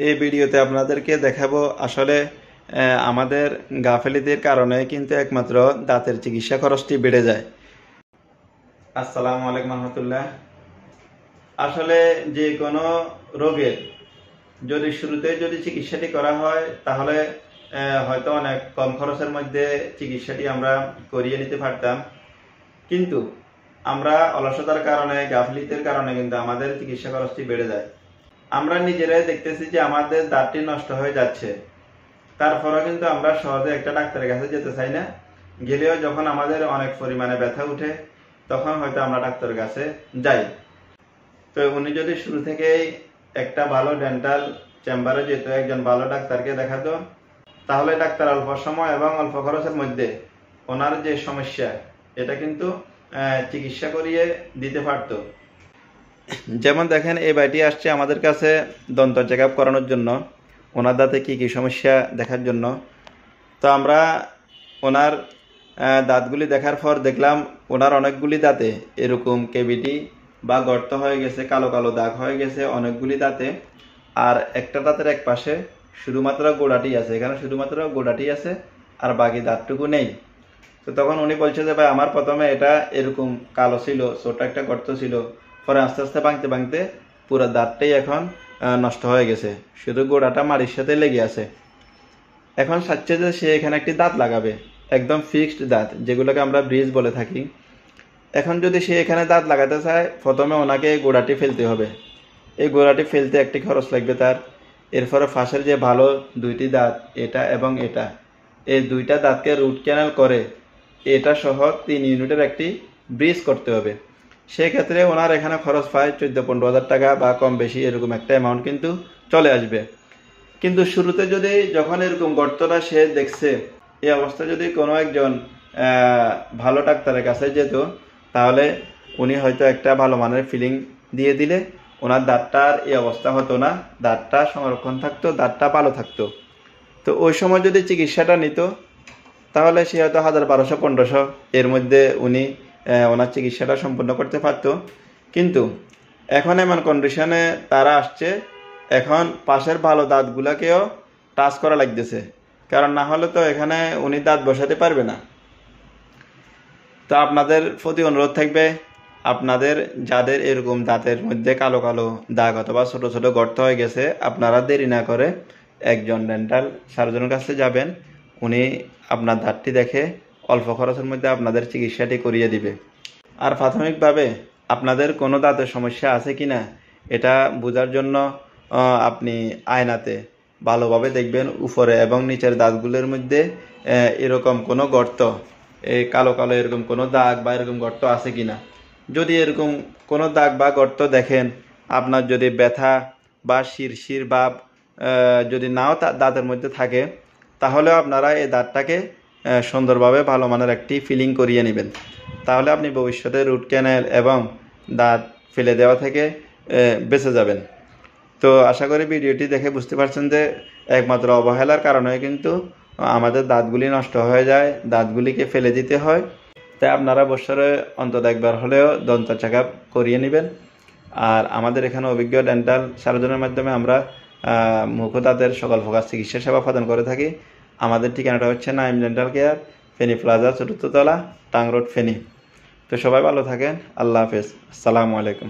এই ভিডিওতে আপনাদেরকে দেখাবো আসলে আমাদের গাফেলিতির কারণে কিন্তু একমাত্র দাঁতের চিকিৎসা খরচটি বেড়ে যায়। আসসালামু আলাইকুম রহমতুল্লাহ। আসলে যে কোনো রোগের যদি শুরুতে চিকিৎসাটি করা হয় তাহলে হয়তো অনেক কম খরচের মধ্যে চিকিৎসাটি আমরা করিয়ে নিতে পারতাম, কিন্তু আমরা অলসতার কারণে গাফিলতির কারণে কিন্তু আমাদের চিকিৎসা খরচটি বেড়ে যায়। আমরা নিজেরাই দেখতেছি যে আমাদের দাঁতটি নষ্ট হয়ে যাচ্ছে, তারপরেও কিন্তু আমরা সহজে একটা ডাক্তারের কাছে যেতে চাই না। গেলেও যখন আমাদের অনেক পরিমাণে ব্যথা উঠে তখন হয়তো আমরা ডাক্তারের কাছে যাই। তো উনি যদি শুরু থেকেই একটা ভালো ডেন্টাল চেম্বারে যেত, একজন ভালো ডাক্তারকে দেখাতো, তাহলে ডাক্তার অল্প সময় এবং অল্প খরচের মধ্যে ওনার যে সমস্যা এটা কিন্তু চিকিৎসা করিয়ে দিতে পারতো। যেমন দেখেন, এই ভাইটি আসছে আমাদের কাছে দন্ত চেক আপ করানোর জন্য, ওনার দাঁতে কি কি সমস্যা দেখার জন্য। তো আমরা ওনার দাঁতগুলি দেখার পর দেখলাম ওনার অনেকগুলি দাঁতে এরকম কেভিটি বা গর্ত হয়ে গেছে, কালো কালো দাগ হয়ে গেছে অনেকগুলি দাঁতে। আর একটা দাঁতের এক পাশে শুধুমাত্র গোড়াটি আছে, এখানে শুধুমাত্র গোড়াটি আছে আর বাকি দাঁতটুকু নেই। তো তখন উনি বলছে যে ভাই, আমার প্রথমে এটা এরকম কালো ছিল, ছোট একটা গর্ত ছিল, পরে আস্তে আস্তে ভাঙতে ভাঙতে পুরো দাঁতটাই এখন নষ্ট হয়ে গেছে, শুধু গোড়াটা মাড়ির সাথে লেগে আছে। এখন চাচ্ছে যে সে এখানে একটি দাঁত লাগাবে, একদম ফিক্সড দাঁত, যেগুলোকে আমরা ব্রিজ বলে থাকি। এখন যদি সে এখানে দাঁত লাগাতে চায়, প্রথমে ওনাকে গোড়াটি ফেলতে হবে। এই গোড়াটি ফেলতে একটি খরচ লাগবে তার। এরপরে ফাঁসের যে ভালো দুইটি দাঁত, এটা এবং এটা, এই দুইটা দাঁতকে রুট ক্যানাল করে এটা সহ 3 ইউনিটের একটি ব্রিজ করতে হবে। সেক্ষেত্রে ওনার এখানে খরচ পায় 14-15 হাজার টাকা বা কম বেশি এরকম একটা অ্যামাউন্ট কিন্তু চলে আসবে। কিন্তু শুরুতে যখন এরকম গর্তটা সে দেখছে, এই অবস্থা যদি কোনো একজন ভালো ডাক্তারের কাছে যেত, তাহলে উনি হয়তো একটা ভালো মানের ফিলিং দিয়ে দিলে ওনার দাঁতটার এই অবস্থা হতো না, দাঁতটা সংরক্ষণ থাকতো, দাঁতটা ভালো থাকতো। তো ওই সময় যদি চিকিৎসাটা নিত, তাহলে সে হয়তো 1000-1200-1500 এর মধ্যে উনি ওনার চিকিৎসাটা সম্পূর্ণ করতে পারত। কিন্তু এখন এমন কন্ডিশনে তারা আসছে, এখন পাশের ভালো দাঁতগুলাকেও টাচ করা লাগতেছে, কারণ না হলে তো এখানে উনি দাঁত বসাতে পারবে না। তো আপনাদের প্রতি অনুরোধ থাকবে, আপনাদের যাদের এরকম দাঁতের মধ্যে কালো কালো দাগ অথবা ছোট ছোট গর্ত হয়ে গেছে, আপনারা দেরি না করে একজন ডেন্টাল সার্জনের কাছে যাবেন। উনি আপনার দাঁতটি দেখে অল্প খরচের মধ্যে আপনাদের চিকিৎসাটি করিয়ে দিবে। আর প্রাথমিকভাবে আপনাদের কোনো দাঁতের সমস্যা আছে কিনা এটা বোঝার জন্য আপনি আয়নাতে ভালোভাবে দেখবেন উপরে এবং নিচের দাঁতগুলোর মধ্যে এরকম কোনো গর্ত, এই কালো কালো এরকম কোনো দাগ বা এরকম গর্ত আছে কিনা। যদি এরকম কোনো দাগ বা গর্ত দেখেন, আপনার যদি ব্যথা বা শিরশির ভাব যদি নাও দাঁতের মধ্যে থাকে, তাহলেও আপনারা এই দাঁতটাকে সুন্দরভাবে ভালো মানের একটি ফিলিং করিয়ে নেবেন। তাহলে আপনি ভবিষ্যতে রুট ক্যানেল এবং দাঁত ফেলে দেওয়া থেকে বেঁচে যাবেন। তো আশা করি ভিডিওটি দেখে বুঝতে পারছেন যে একমাত্র অবহেলার কারণে কিন্তু আমাদের দাঁতগুলি নষ্ট হয়ে যায়, দাঁতগুলিকে ফেলে দিতে হয়। তাই আপনারা বছরে অন্তত একবার হলেও দন্ত চেক আপ করিয়ে নেবেন। আর আমাদের এখানে অভিজ্ঞ ডেন্টাল সার্জনের মাধ্যমে আমরা মুখ ও দাঁতের সকল প্রকার চিকিৎসা সেবা প্রদান করে থাকি। আমাদের ঠিকানাটা হচ্ছে Naim dental care, Feni plaza, 4th তলা, টাং রোড, ফেনী। তো সবাই ভালো থাকেন। আল্লাহ হাফেজ। আসসালামু আলাইকুম।